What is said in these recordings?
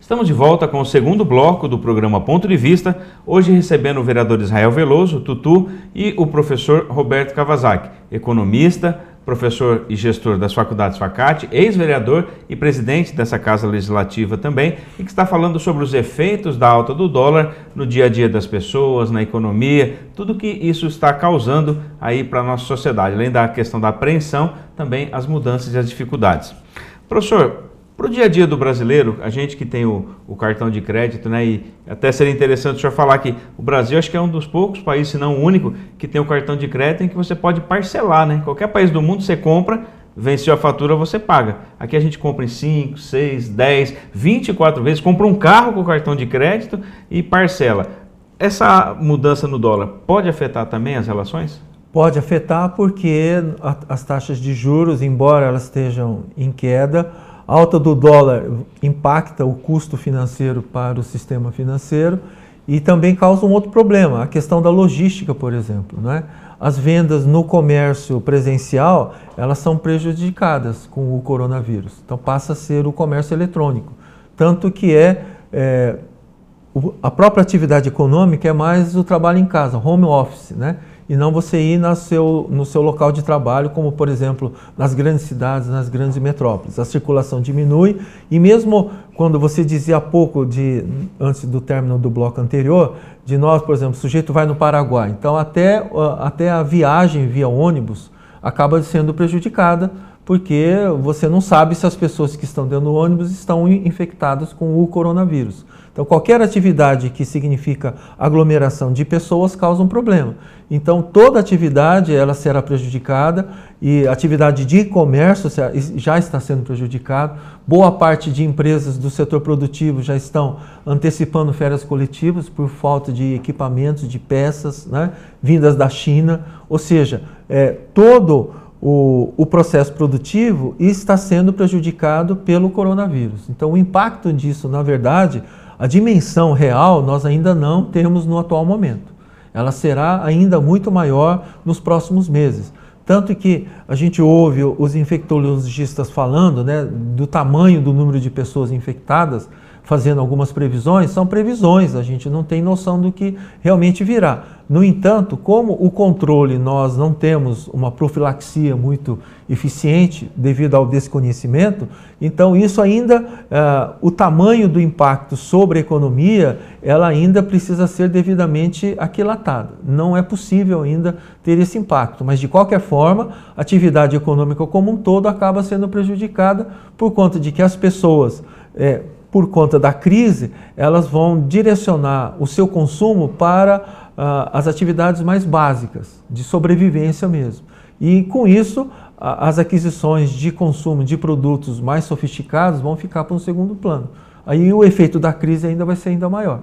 Estamos de volta com o segundo bloco do programa Ponto de Vista, hoje recebendo o vereador Israel Veloso, Tutu, e o professor Roberto Kawasaki, economista, professor e gestor das faculdades Facate, ex-vereador e presidente dessa Casa Legislativa também, e que está falando sobre os efeitos da alta do dólar no dia a dia das pessoas, na economia, tudo que isso está causando aí para a nossa sociedade, além da questão da apreensão, também as mudanças e as dificuldades. Professor, para o dia a dia do brasileiro, a gente que tem o cartão de crédito, né, e até seria interessante o senhor falar que o Brasil acho que é um dos poucos países, se não o único, que tem o cartão de crédito em que você pode parcelar, né? Qualquer país do mundo você compra, venceu a fatura, você paga. Aqui a gente compra em 5, 6, 10, 24 vezes, compra um carro com o cartão de crédito e parcela. Essa mudança no dólar pode afetar também as relações? Pode afetar porque as taxas de juros, embora elas estejam em queda, a alta do dólar impacta o custo financeiro para o sistema financeiro e também causa um outro problema, a questão da logística, por exemplo, né? As vendas no comércio presencial, elas são prejudicadas com o coronavírus, então passa a ser o comércio eletrônico, tanto que a própria atividade econômica é mais o trabalho em casa, home office, né? E não você ir no seu local de trabalho, como por exemplo nas grandes cidades, nas grandes metrópoles. A circulação diminui e mesmo quando você dizia há pouco, antes do término do bloco anterior, de nós, por exemplo, o sujeito vai no Paraguai, então até a viagem via ônibus acaba sendo prejudicada, porque você não sabe se as pessoas que estão dentro do ônibus estão infectadas com o coronavírus. Então, qualquer atividade que significa aglomeração de pessoas causa um problema. Então, toda atividade ela será prejudicada e a atividade de comércio já está sendo prejudicada. Boa parte de empresas do setor produtivo já estão antecipando férias coletivas por falta de equipamentos, de peças, né, vindas da China. Ou seja, todo o processo produtivo está sendo prejudicado pelo coronavírus. Então, o impacto disso, na verdade, a dimensão real nós ainda não temos no atual momento. Ela será ainda muito maior nos próximos meses. Tanto que a gente ouve os infectologistas falando, né, do tamanho do número de pessoas infectadas, fazendo algumas previsões, são previsões, a gente não tem noção do que realmente virá. No entanto, como o controle, nós não temos uma profilaxia muito eficiente devido ao desconhecimento, então isso ainda, o tamanho do impacto sobre a economia, ela ainda precisa ser devidamente aquilatada. Não é possível ainda ter esse impacto, mas de qualquer forma, a atividade econômica como um todo acaba sendo prejudicada por conta de que as pessoas, por conta da crise, elas vão direcionar o seu consumo para as atividades mais básicas, de sobrevivência mesmo. E com isso, as aquisições de consumo de produtos mais sofisticados vão ficar para um segundo plano. Aí o efeito da crise ainda vai ser ainda maior.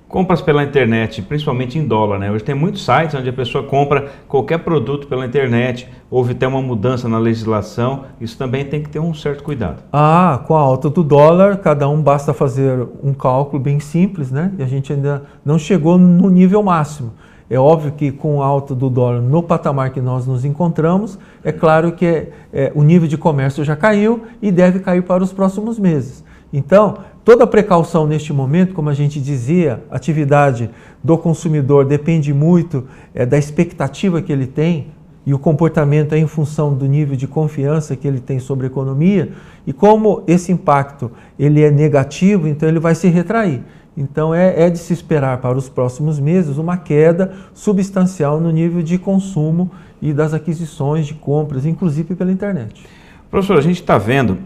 Compras pela internet, principalmente em dólar, né? Hoje tem muitos sites onde a pessoa compra qualquer produto pela internet, houve até uma mudança na legislação, isso também tem que ter um certo cuidado. Com a alta do dólar, cada um basta fazer um cálculo bem simples, né? E a gente ainda não chegou no nível máximo. É óbvio que com a alta do dólar no patamar que nós nos encontramos, é claro que o nível de comércio já caiu e deve cair para os próximos meses. Então, toda precaução neste momento, como a gente dizia, a atividade do consumidor depende muito da expectativa que ele tem e o comportamento é em função do nível de confiança que ele tem sobre a economia e como esse impacto ele é negativo, então ele vai se retrair. Então é de se esperar para os próximos meses uma queda substancial no nível de consumo e das aquisições de compras, inclusive pela internet. Professor, a gente está vendo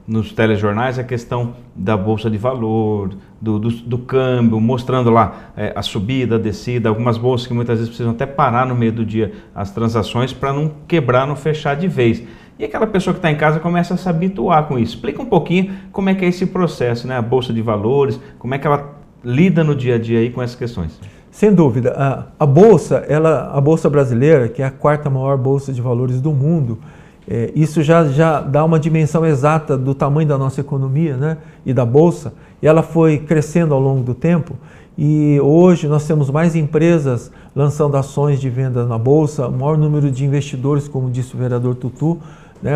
nos telejornais a questão da Bolsa de Valor, do câmbio, mostrando lá a subida, a descida, algumas bolsas que muitas vezes precisam até parar no meio do dia as transações para não quebrar, não fechar de vez. E aquela pessoa que está em casa começa a se habituar com isso. Explica um pouquinho como é que é esse processo, né? A Bolsa de Valores, como é que ela lida no dia a dia aí com essas questões. Sem dúvida. A Bolsa brasileira, que é a quarta maior Bolsa de Valores do mundo, Isso já dá uma dimensão exata do tamanho da nossa economia, né, e da Bolsa, e ela foi crescendo ao longo do tempo, e hoje nós temos mais empresas lançando ações de venda na Bolsa, maior número de investidores, como disse o vereador Tutu, né,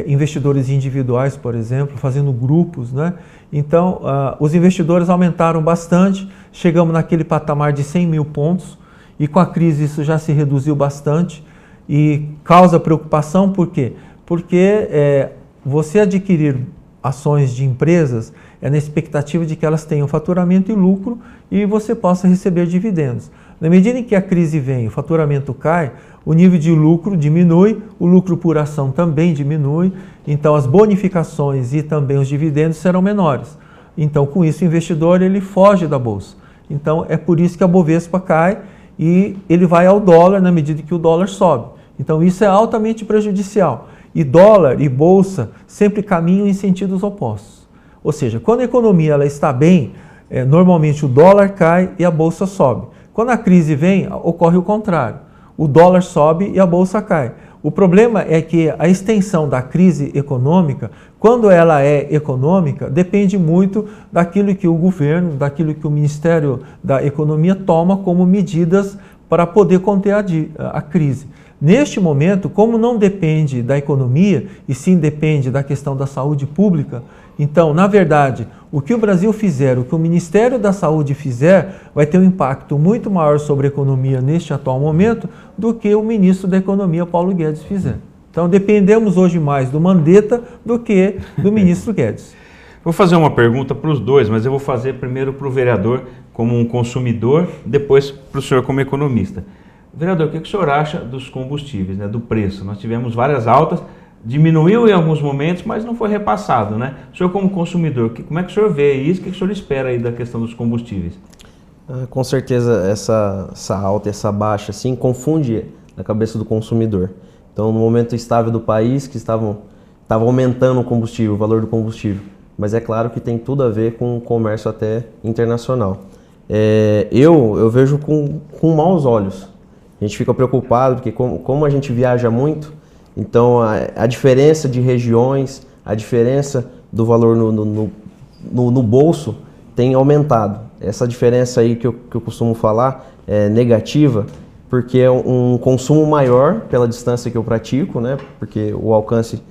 investidores individuais, por exemplo, fazendo grupos, né? Então, os investidores aumentaram bastante, chegamos naquele patamar de 100 mil pontos, e com a crise isso já se reduziu bastante, e causa preocupação, por quê? Porque você adquirir ações de empresas é na expectativa de que elas tenham faturamento e lucro e você possa receber dividendos. Na medida em que a crise vem, o faturamento cai, o nível de lucro diminui, o lucro por ação também diminui, então as bonificações e também os dividendos serão menores. Então, com isso, o investidor ele foge da Bolsa. Então, é por isso que a Bovespa cai e ele vai ao dólar na medida que o dólar sobe. Então, isso é altamente prejudicial. E dólar e Bolsa sempre caminham em sentidos opostos. Ou seja, quando a economia ela está bem, normalmente o dólar cai e a Bolsa sobe. Quando a crise vem, ocorre o contrário. O dólar sobe e a Bolsa cai. O problema é que a extensão da crise econômica, quando ela é econômica, depende muito daquilo que o governo, daquilo que o Ministério da Economia toma como medidas para poder conter a crise. Neste momento, como não depende da economia, e sim depende da questão da saúde pública, então, na verdade, o que o Brasil fizer, o que o Ministério da Saúde fizer, vai ter um impacto muito maior sobre a economia neste atual momento do que o ministro da Economia, Paulo Guedes, fizer. Então, dependemos hoje mais do Mandetta do que do ministro Guedes. Vou fazer uma pergunta para os dois, mas eu vou fazer primeiro para o vereador como um consumidor, depois para o senhor como economista. Vereador, o que o senhor acha dos combustíveis, né, do preço? Nós tivemos várias altas, diminuiu em alguns momentos, mas não foi repassado, né? O senhor como consumidor, como é que o senhor vê isso? O que o senhor espera aí da questão dos combustíveis? Com certeza essa alta, essa baixa, assim, confunde a cabeça do consumidor. Então, no momento estável do país, que estava aumentando o valor do combustível. Mas é claro que tem tudo a ver com o comércio até internacional. Eu vejo com maus olhos. A gente fica preocupado, porque como a gente viaja muito, então a diferença de regiões, a diferença do valor no bolso tem aumentado. Essa diferença aí que eu costumo falar é negativa, porque é um consumo maior pela distância que eu pratico, né? Porque o alcance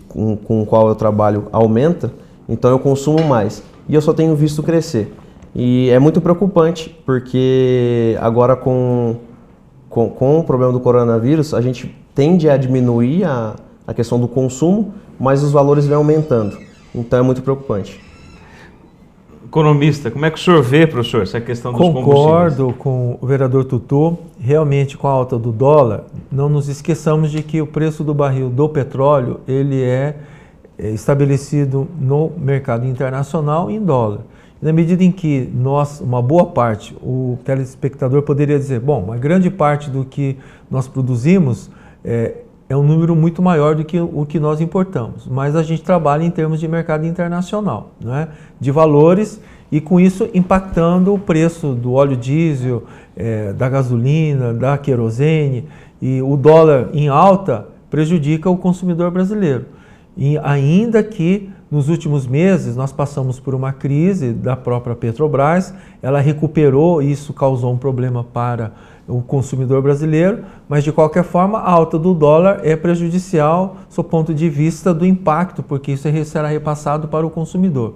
com o qual eu trabalho aumenta, então eu consumo mais. E eu só tenho visto crescer. E é muito preocupante, porque agora com o problema do coronavírus, a gente tende a diminuir a questão do consumo, mas os valores vêm aumentando. Então é muito preocupante. Economista, como é que o senhor vê, professor, essa questão dos combustíveis? Concordo com o vereador Tutu. Realmente, com a alta do dólar, não nos esqueçamos de que o preço do barril do petróleo ele é estabelecido no mercado internacional em dólar. Na medida em que uma boa parte, o telespectador poderia dizer, bom, uma grande parte do que nós produzimos é um número muito maior do que o que nós importamos, mas a gente trabalha em termos de mercado internacional, né? De valores, e com isso impactando o preço do óleo diesel, da gasolina, da querosene, e o dólar em alta prejudica o consumidor brasileiro. E ainda que nos últimos meses nós passamos por uma crise da própria Petrobras, ela recuperou e isso causou um problema para o consumidor brasileiro, mas de qualquer forma a alta do dólar é prejudicial do ponto de vista do impacto, porque isso será repassado para o consumidor.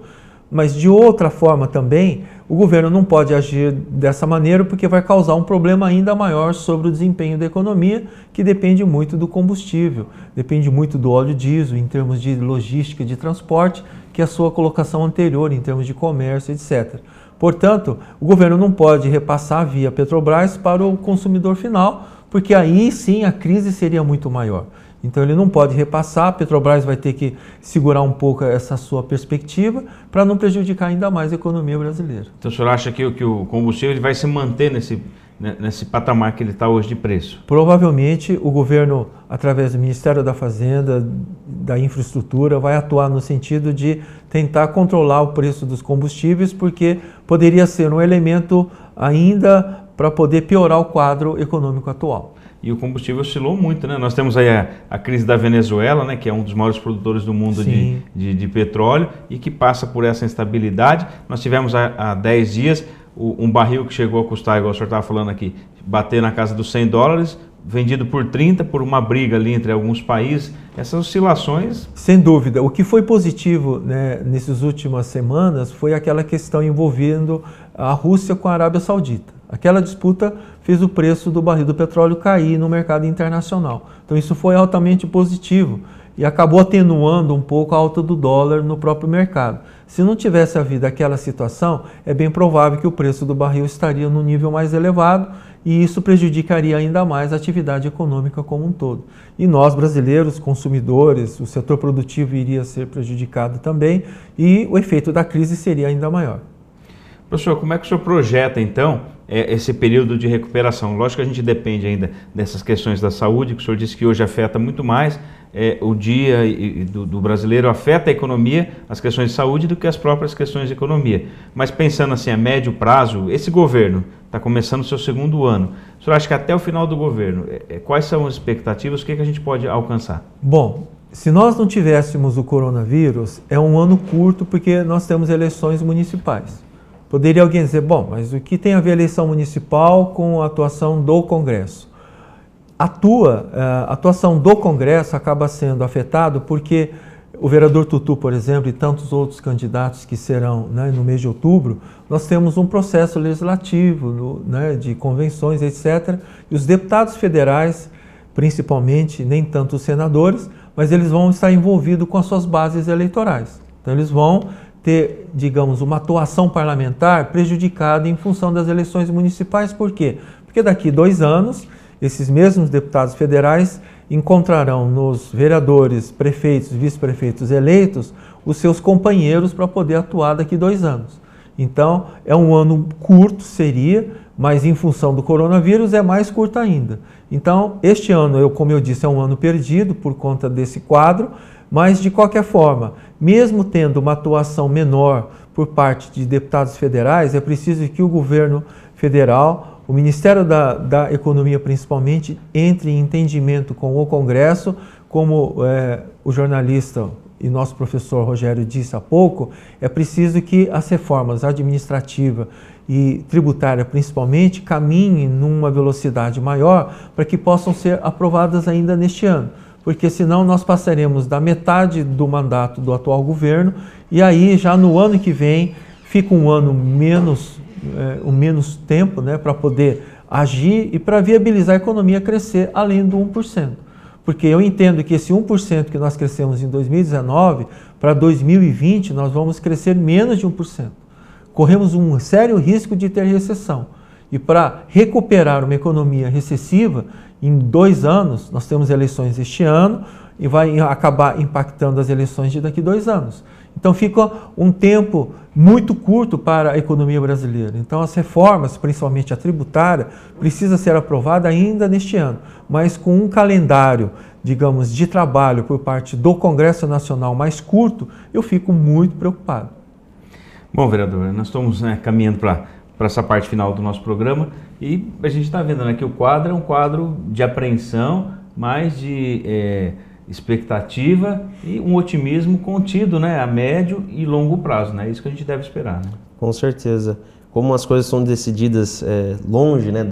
Mas de outra forma também, o governo não pode agir dessa maneira porque vai causar um problema ainda maior sobre o desempenho da economia, que depende muito do combustível, depende muito do óleo diesel em termos de logística e de transporte, que é a sua colocação anterior em termos de comércio, etc. Portanto, o governo não pode repassar via Petrobras para o consumidor final, porque aí sim a crise seria muito maior. Então ele não pode repassar, a Petrobras vai ter que segurar um pouco essa sua perspectiva para não prejudicar ainda mais a economia brasileira. Então o senhor acha que o combustível ele vai se manter nesse patamar que ele está hoje de preço? Provavelmente o governo, através do Ministério da Fazenda, da Infraestrutura, vai atuar no sentido de tentar controlar o preço dos combustíveis, porque poderia ser um elemento ainda para poder piorar o quadro econômico atual. e o combustível oscilou muito, né? Nós temos aí a crise da Venezuela, né, que é um dos maiores produtores do mundo de petróleo e que passa por essa instabilidade. Nós tivemos há 10 dias um barril que chegou a custar, igual o senhor estava falando aqui, bater na casa dos $100, vendido por 30 por uma briga ali entre alguns países. Essas oscilações... Sem dúvida. O que foi positivo, né, nessas últimas semanas foi aquela questão envolvendo a Rússia com a Arábia Saudita. Aquela disputa fez o preço do barril do petróleo cair no mercado internacional. Então isso foi altamente positivo e acabou atenuando um pouco a alta do dólar no próprio mercado. Se não tivesse havido aquela situação, é bem provável que o preço do barril estaria no nível mais elevado e isso prejudicaria ainda mais a atividade econômica como um todo. E nós, brasileiros, consumidores, o setor produtivo iria ser prejudicado também e o efeito da crise seria ainda maior. Professor, como é que o senhor projeta, então, esse período de recuperação? Lógico que a gente depende ainda dessas questões da saúde, que o senhor disse que hoje afeta muito mais o dia do brasileiro, afeta a economia, as questões de saúde, do que as próprias questões de economia. Mas pensando assim, a médio prazo, esse governo está começando o seu segundo ano. O senhor acha que até o final do governo, quais são as expectativas, o que a gente pode alcançar? Bom, se nós não tivéssemos o coronavírus, é um ano curto porque nós temos eleições municipais. Poderia alguém dizer, bom, mas o que tem a ver a eleição municipal com a atuação do Congresso? A atuação do Congresso acaba sendo afetado porque o vereador Tutu, por exemplo, e tantos outros candidatos que serão, né, no mês de outubro, nós temos um processo legislativo, né, de convenções, etc. E os deputados federais, principalmente, nem tanto os senadores, mas eles vão estar envolvidos com as suas bases eleitorais. Então eles vão ter, digamos, uma atuação parlamentar prejudicada em função das eleições municipais. Por quê? Porque daqui 2 anos, esses mesmos deputados federais encontrarão nos vereadores, prefeitos, vice-prefeitos eleitos os seus companheiros para poder atuar daqui 2 anos. Então, é um ano curto, seria, mas em função do coronavírus é mais curto ainda. Então, este ano, como eu disse, é um ano perdido por conta desse quadro, mas de qualquer forma, mesmo tendo uma atuação menor por parte de deputados federais, é preciso que o governo federal, o Ministério da Economia principalmente, entre em entendimento com o Congresso, como o jornalista e nosso professor Rogério disse há pouco, é preciso que as reformas administrativa e tributária principalmente caminhem numa velocidade maior para que possam ser aprovadas ainda neste ano. Porque senão nós passaremos da metade do mandato do atual governo e aí já no ano que vem fica um ano menos tempo, né, para poder agir e para viabilizar a economia crescer além do 1%. Porque eu entendo que esse 1% que nós crescemos em 2019, para 2020 nós vamos crescer menos de 1%. Corremos um sério risco de ter recessão. E para recuperar uma economia recessiva, em 2 anos, nós temos eleições este ano e vai acabar impactando as eleições de daqui 2 anos. Então fica um tempo muito curto para a economia brasileira. Então as reformas, principalmente a tributária, precisa ser aprovada ainda neste ano, mas com um calendário, digamos, de trabalho por parte do Congresso Nacional mais curto, eu fico muito preocupado. Bom, vereador, nós estamos caminhando para essa parte final do nosso programa e a gente está vendo, né, que o quadro é um quadro de apreensão, mais de expectativa e um otimismo contido, né, a médio e longo prazo, né? É isso que a gente deve esperar, né? Com certeza. Como as coisas são decididas longe, né,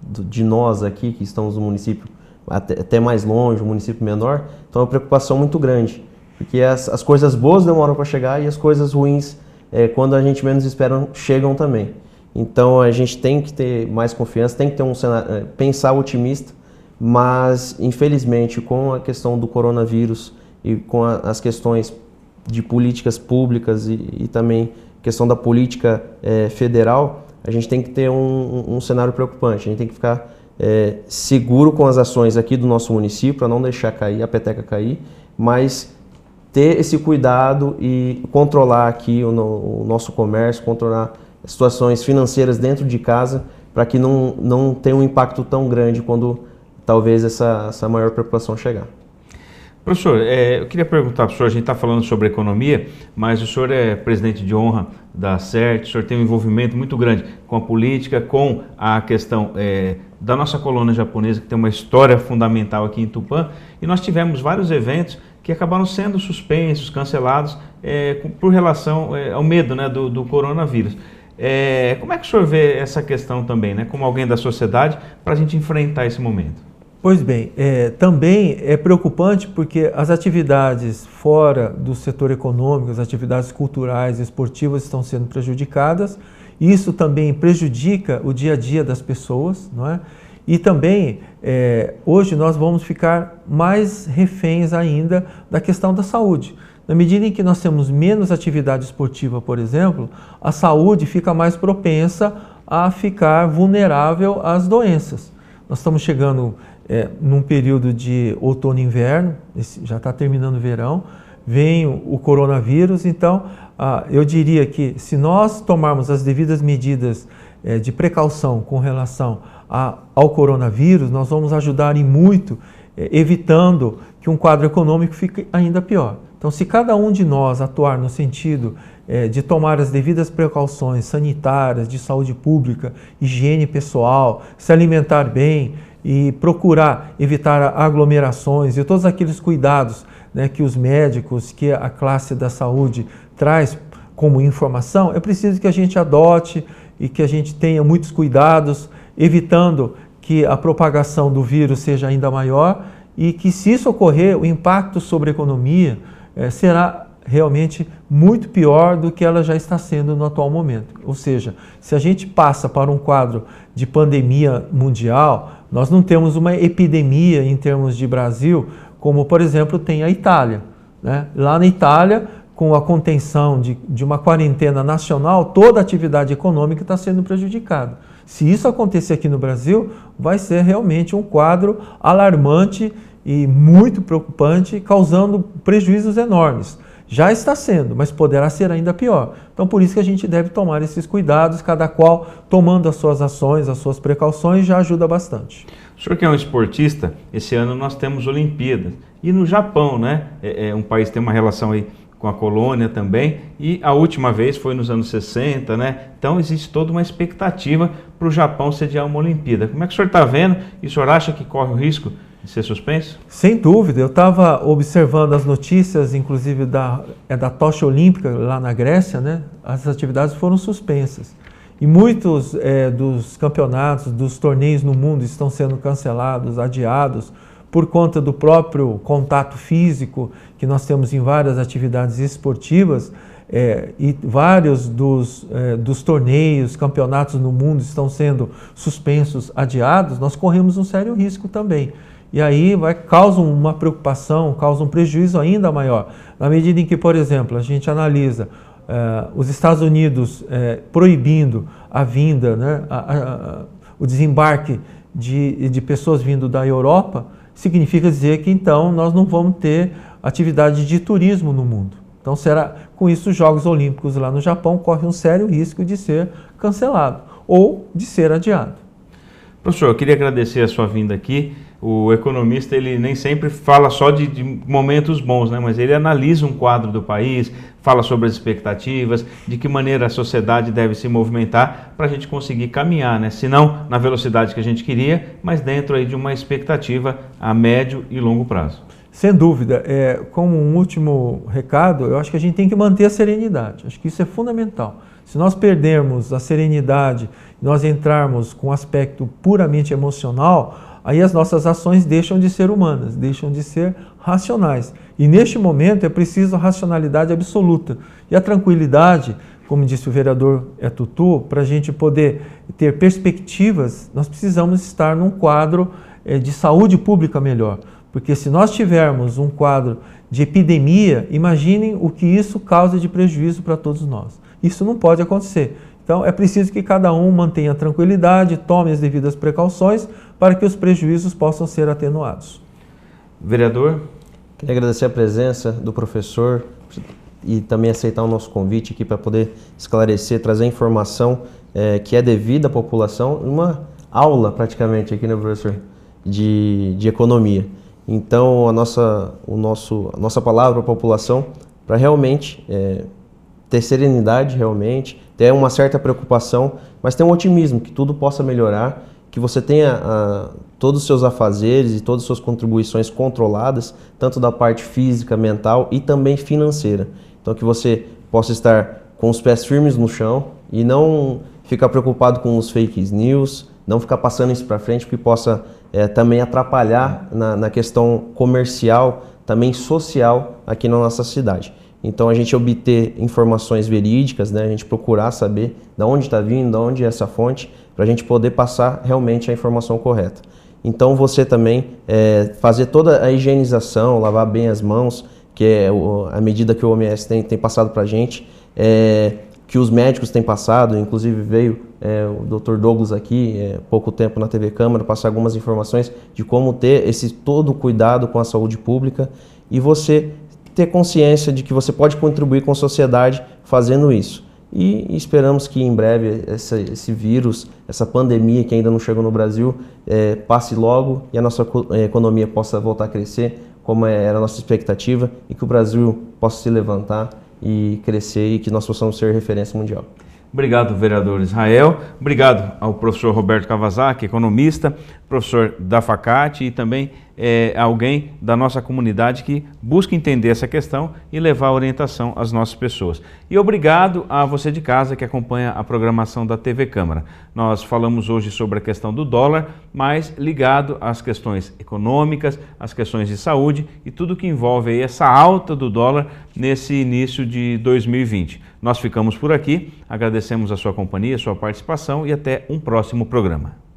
de nós aqui que estamos no município, até mais longe, um município menor, então é uma preocupação muito grande, porque as coisas boas demoram para chegar e as coisas ruins, quando a gente menos espera, chegam também. Então a gente tem que ter mais confiança, tem que ter um cenário, pensar otimista, mas infelizmente com a questão do coronavírus e com as questões de políticas públicas e também questão da política federal, a gente tem que ter um cenário preocupante. A gente tem que ficar seguro com as ações aqui do nosso município para não deixar cair, a peteca cair, mas ter esse cuidado e controlar aqui o nosso comércio, controlar as situações financeiras dentro de casa para que não tenha um impacto tão grande quando talvez essa maior preocupação chegar. Professor, eu queria perguntar para o senhor, a gente está falando sobre economia, mas o senhor é presidente de honra da CERT, o senhor tem um envolvimento muito grande com a política, com a questão da nossa colônia japonesa, que tem uma história fundamental aqui em Tupã, e nós tivemos vários eventos que acabaram sendo suspensos, cancelados, por relação ao medo, né, do coronavírus. Como é que o senhor vê essa questão também, né, como alguém da sociedade, para a gente enfrentar esse momento? Pois bem, também é preocupante porque as atividades fora do setor econômico, as atividades culturais e esportivas estão sendo prejudicadas. Isso também prejudica o dia a dia das pessoas, não é? E também, hoje nós vamos ficar mais reféns ainda da questão da saúde. Na medida em que nós temos menos atividade esportiva, por exemplo, a saúde fica mais propensa a ficar vulnerável às doenças. Nós estamos chegando num período de outono e inverno, já está terminando o verão, vem o coronavírus, então eu diria que se nós tomarmos as devidas medidas de precaução com relação ao coronavírus, nós vamos ajudar em muito, evitando que um quadro econômico fique ainda pior. Então, se cada um de nós atuar no sentido de tomar as devidas precauções sanitárias, de saúde pública, higiene pessoal, se alimentar bem e procurar evitar aglomerações e todos aqueles cuidados, né, que os médicos, que a classe da saúde traz como informação, é preciso que a gente adote e que a gente tenha muitos cuidados, evitando que a propagação do vírus seja ainda maior e que, se isso ocorrer, o impacto sobre a economia será realmente muito pior do que ela já está sendo no atual momento. Ou seja, se a gente passa para um quadro de pandemia mundial, nós não temos uma epidemia em termos de Brasil, como, por exemplo, tem a Itália, né? Lá na Itália, com a contenção de uma quarentena nacional, toda a atividade econômica está sendo prejudicada. Se isso acontecer aqui no Brasil, vai ser realmente um quadro alarmante e muito preocupante, causando prejuízos enormes. Já está sendo, mas poderá ser ainda pior. Então, por isso que a gente deve tomar esses cuidados, cada qual tomando as suas ações, as suas precauções, já ajuda bastante. O senhor que é um esportista, esse ano nós temos Olimpíadas. E no Japão, né? Um país que tem uma relação aí com a colônia também, e a última vez foi nos anos 60, né? Então existe toda uma expectativa para o Japão sediar uma Olimpíada. Como é que o senhor está vendo? E o senhor acha que corre o risco de ser suspenso? Sem dúvida, eu estava observando as notícias, inclusive da tocha olímpica lá na Grécia, né? As atividades foram suspensas. E muitos dos campeonatos, dos torneios no mundo estão sendo cancelados, adiados, por conta do próprio contato físico que nós temos em várias atividades esportivas, e vários dos torneios, campeonatos no mundo estão sendo suspensos, adiados, nós corremos um sério risco também. E aí causa uma preocupação, causa um prejuízo ainda maior. Na medida em que, por exemplo, a gente analisa os Estados Unidos proibindo a vinda, né, o desembarque de pessoas vindo da Europa, significa dizer que então nós não vamos ter atividade de turismo no mundo. Então será, com isso, os Jogos Olímpicos lá no Japão correm um sério risco de ser cancelado ou de ser adiado. Professor, eu queria agradecer a sua vinda aqui. O economista, ele nem sempre fala só de momentos bons, né? Mas ele analisa um quadro do país, fala sobre as expectativas, de que maneira a sociedade deve se movimentar para a gente conseguir caminhar, né? Se não na velocidade que a gente queria, mas dentro aí de uma expectativa a médio e longo prazo. Sem dúvida. Como um último recado, eu acho que a gente tem que manter a serenidade. Acho que isso é fundamental. Se nós perdermos a serenidade, nós entrarmos com um aspecto puramente emocional, aí as nossas ações deixam de ser humanas, deixam de ser racionais. E neste momento é preciso a racionalidade absoluta. E a tranquilidade, como disse o vereador Tutu, para a gente poder ter perspectivas, nós precisamos estar num quadro de saúde pública melhor. Porque se nós tivermos um quadro de epidemia, imaginem o que isso causa de prejuízo para todos nós. Isso não pode acontecer. Então é preciso que cada um mantenha a tranquilidade, tome as devidas precauções para que os prejuízos possam ser atenuados. Vereador? Queria agradecer a presença do professor e também aceitar o nosso convite aqui para poder esclarecer, trazer informação que é devida à população, uma aula praticamente aqui, né, professor, de economia. Então, a nossa palavra para a população, para realmente ter serenidade, realmente, ter uma certa preocupação, mas ter um otimismo, que tudo possa melhorar, que você tenha todos os seus afazeres e todas as suas contribuições controladas, tanto da parte física, mental e também financeira. Então, que você possa estar com os pés firmes no chão e não ficar preocupado com os fake news, não ficar passando isso para frente, porque possa também atrapalhar na questão comercial, também social aqui na nossa cidade. Então, a gente obter informações verídicas, né? A gente procurar saber de onde está vindo, de onde é essa fonte, para a gente poder passar realmente a informação correta. Então, você também fazer toda a higienização, lavar bem as mãos, que é a medida que o OMS tem passado para a gente, que os médicos têm passado, inclusive veio o Dr. Douglas aqui, pouco tempo na TV Câmara, passar algumas informações de como ter esse todo cuidado com a saúde pública e você ter consciência de que você pode contribuir com a sociedade fazendo isso. E esperamos que em breve esse vírus, essa pandemia que ainda não chegou no Brasil, passe logo e a nossa economia possa voltar a crescer, como era a nossa expectativa, e que o Brasil possa se levantar e crescer e que nós possamos ser referência mundial. Obrigado, vereador Israel. Obrigado ao professor Roberto Kawasaki, economista, professor da Facate e também alguém da nossa comunidade que busca entender essa questão e levar orientação às nossas pessoas. E obrigado a você de casa que acompanha a programação da TV Câmara. Nós falamos hoje sobre a questão do dólar, mas ligado às questões econômicas, às questões de saúde e tudo que envolve aí essa alta do dólar nesse início de 2020. Nós ficamos por aqui, agradecemos a sua companhia, a sua participação e até um próximo programa.